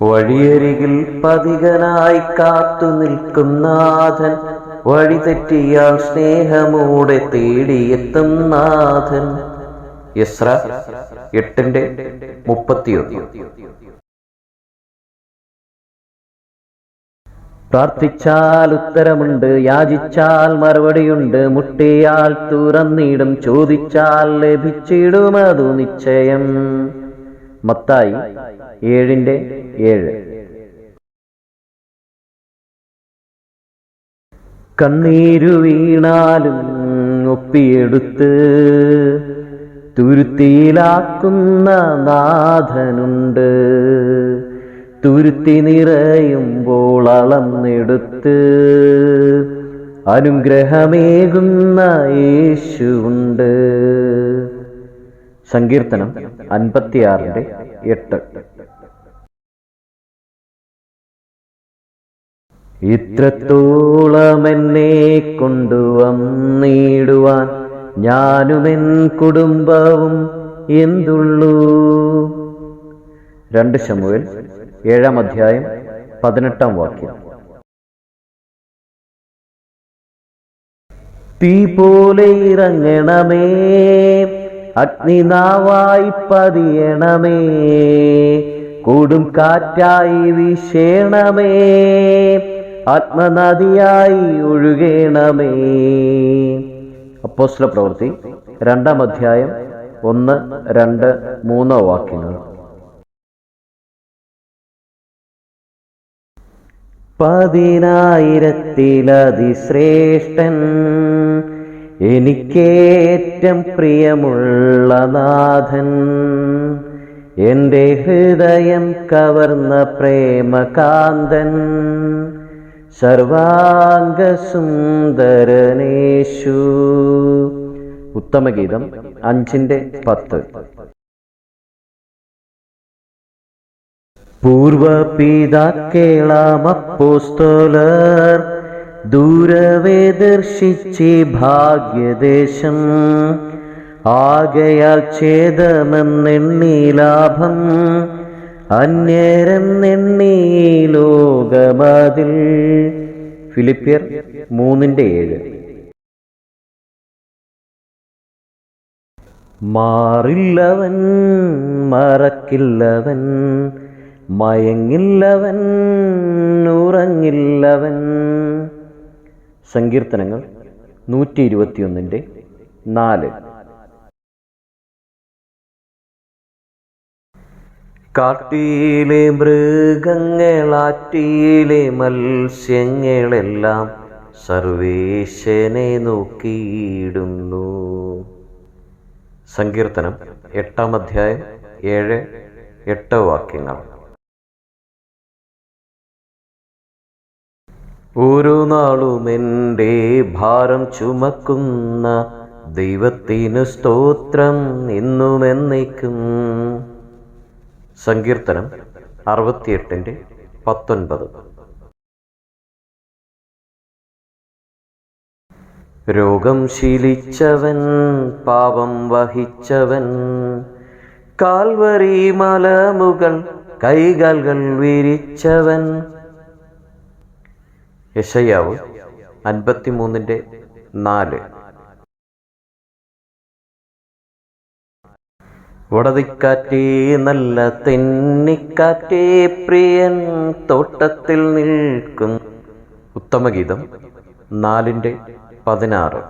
വഴിയരികിൽ പതികനായി കാത്തു നിൽക്കും നാഥൻ, വഴി തെറ്റിയാൽ സ്നേഹമോടെ തേടിയെത്തും നാഥൻ. എസ്ര 8:31. പ്രാർത്ഥിച്ചാൽ ഉത്തരമുണ്ട്, യാചിച്ചാൽ മറുപടിയുണ്ട്, മുട്ടിയാൽ തുറന്നിടും, ചോദിച്ചാൽ ലഭിച്ചിടുമതു നിശ്ചയം. മത്തായി 7:7. കണ്ണീരു വീണാലും ഒപ്പിയെടുത്ത് തുരുത്തിയിലാക്കുന്ന നാഥനുണ്ട്. തുരുത്തി നിറയുമ്പോൾ അളന്നെടുത്ത് അനുഗ്രഹമേകുന്ന യേശുണ്ട്. സങ്കീർത്തനം 56:8. ഇത്രത്തോളം എന്നെ കൊണ്ടുവന്നിടുവാൻ ഞാനുമെൻ കുടുംബവും എന്തുള്ളൂ. 2 ശമൂവേൽ 7:18. തീ പോലെ ഇറങ്ങണമേ, അഗ്നിനാവായി പതിയണമേ, കൊടും കാറ്റായി വീശേണമേ, ആത്മനദിയായി ഒഴുകേണമേ. അപ്പോസ്തലപ്രവൃത്തി 2-1, 2, 3 വാക്യങ്ങൾ. 10,000-ത്തിലതിശ്രേഷ്ഠൻ, എനിക്കേറ്റം പ്രിയമുള്ള നാഥൻ, എൻ്റെ ഹൃദയം കവർന്ന പ്രേമകാന്തൻ, സർവാംഗസുന്ദരനേശു. ഉത്തമഗീതം 5:10. പൂർവപിതാക്കളാം അപ്പോസ്തലർ ദൂരവേ ദർശിച്ച് ഭാഗ്യദേശം, ആകയാൽ ഛേദമെന്നെണ്ണി ലാഭം, അന്യരെന്നെണ്ണി ലോകമതിൽ. ഫിലിപ്പിയർ 3:7. മാറില്ലവൻ, മറക്കില്ലവൻ, മയങ്ങില്ലവൻ, ഉറങ്ങില്ലവൻ. സങ്കീർത്തനങ്ങൾ 121:4. കാട്ടിലെ മൃഗങ്ങളാറ്റിലെ മത്സ്യങ്ങളെല്ലാം സർവേശനെ നോക്കിയിടുന്നു. സങ്കീർത്തനം 8-7-8 വാക്യങ്ങൾ. ഓരോ നാളും എൻ്റെ ഭാരം ചുമക്കുന്ന ദൈവത്തിനു സ്തോത്രം എന്നും എന്നേക്കും. സങ്കീർത്തനം 68:19. രോഗം ശീലിച്ചവൻ, പാപം വഹിച്ചവൻ, കാൽവരി മലമുകൾ കൈകാലുകൾ വിരിച്ചവൻ. യെശയ്യാവ് 53:4. വടതിക്കാറ്റേ നല്ല തെന്നിക്കാറ്റേ, പ്രിയൻ തോട്ടത്തിൽ നിൽക്കും. ഉത്തമഗീതം 4:16.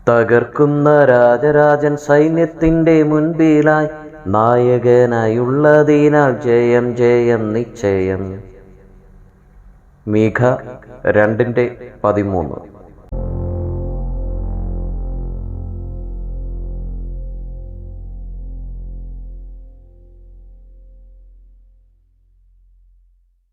തകർക്കുന്ന രാജരാജൻ സൈന്യത്തിൻ്റെ മുൻപിലായി, നായകനായുള്ളതിനാൽ ജയം ജയം നിശ്ചയം. മീഖ 2:13.